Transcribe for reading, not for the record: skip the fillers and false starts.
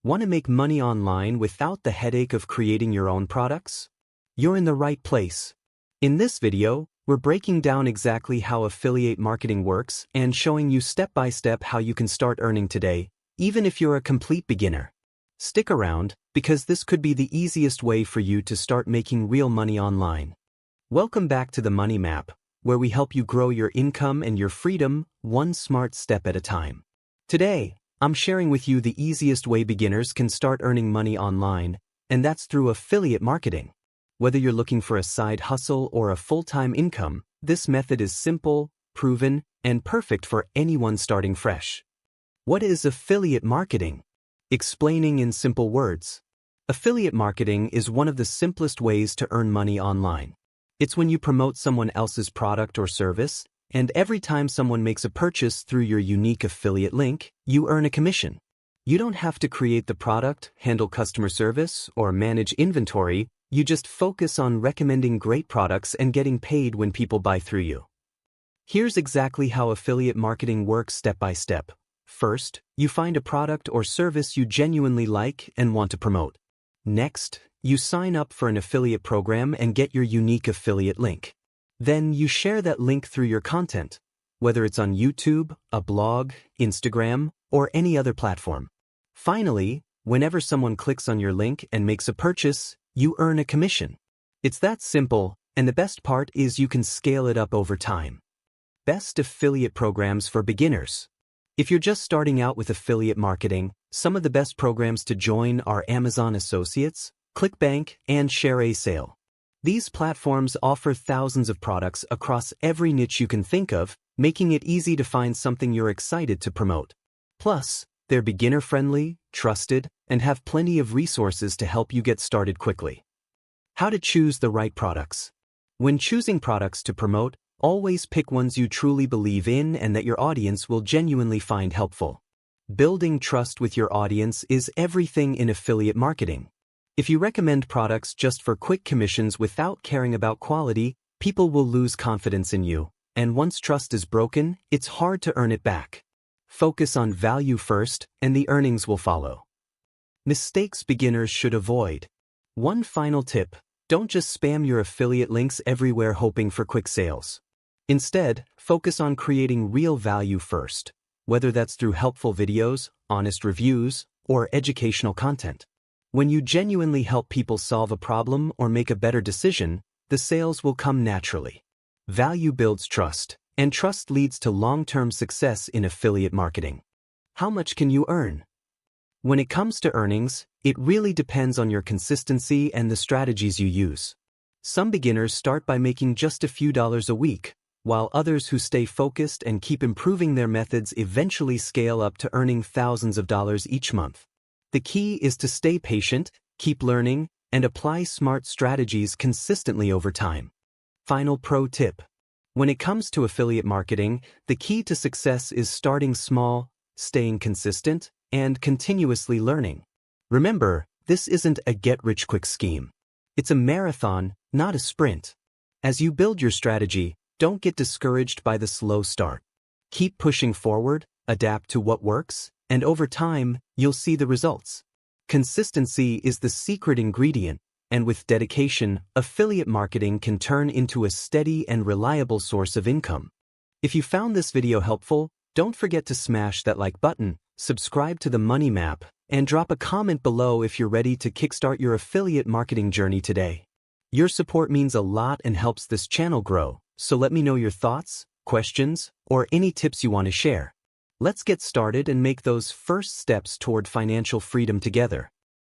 Want to make money online without the headache of creating your own products? You're in the right place. In this video, we're breaking down exactly how affiliate marketing works and showing you step-by-step how you can start earning today, even if you're a complete beginner. Stick around, because this could be the easiest way for you to start making real money online. Welcome back to the Money Map, where we help you grow your income and your freedom one smart step at a time. Today, I'm sharing with you the easiest way beginners can start earning money online, and that's through affiliate marketing. Whether you're looking for a side hustle or a full-time income, this method is simple, proven, and perfect for anyone starting fresh. What is affiliate marketing? Explaining in simple words. Affiliate marketing is one of the simplest ways to earn money online. It's when you promote someone else's product or service, and every time someone makes a purchase through your unique affiliate link, you earn a commission. You don't have to create the product, handle customer service, or manage inventory. You just focus on recommending great products and getting paid when people buy through you. Here's exactly how affiliate marketing works step by step. First, you find a product or service you genuinely like and want to promote. Next, you sign up for an affiliate program and get your unique affiliate link. Then you share that link through your content, whether it's on YouTube, a blog, Instagram, or any other platform. Finally, whenever someone clicks on your link and makes a purchase, you earn a commission. It's that simple, and the best part is you can scale it up over time. Best affiliate programs for beginners. If you're just starting out with affiliate marketing, some of the best programs to join are Amazon Associates, ClickBank, and ShareASale. These platforms offer thousands of products across every niche you can think of, making it easy to find something you're excited to promote. Plus, they're beginner-friendly, trusted, and have plenty of resources to help you get started quickly. How to choose the right products. When choosing products to promote, always pick ones you truly believe in and that your audience will genuinely find helpful. Building trust with your audience is everything in affiliate marketing. If you recommend products just for quick commissions without caring about quality, people will lose confidence in you, and once trust is broken, it's hard to earn it back. Focus on value first, and the earnings will follow. Mistakes beginners should avoid. One final tip: don't just spam your affiliate links everywhere hoping for quick sales. Instead, focus on creating real value first, whether that's through helpful videos, honest reviews, or educational content. When you genuinely help people solve a problem or make a better decision, the sales will come naturally. Value builds trust, and trust leads to long-term success in affiliate marketing. How much can you earn? When it comes to earnings, it really depends on your consistency and the strategies you use. Some beginners start by making just a few dollars a week, while others who stay focused and keep improving their methods eventually scale up to earning thousands of dollars each month. The key is to stay patient, keep learning, and apply smart strategies consistently over time. Final pro tip. When it comes to affiliate marketing, the key to success is starting small, staying consistent, and continuously learning. Remember, this isn't a get-rich-quick scheme. It's a marathon, not a sprint. As you build your strategy, don't get discouraged by the slow start. Keep pushing forward, adapt to what works, and over time, you'll see the results. Consistency is the secret ingredient, and with dedication, affiliate marketing can turn into a steady and reliable source of income. If you found this video helpful, don't forget to smash that like button, subscribe to the Money Map, and drop a comment below if you're ready to kickstart your affiliate marketing journey today. Your support means a lot and helps this channel grow, so let me know your thoughts, questions, or any tips you want to share. Let's get started and make those first steps toward financial freedom together.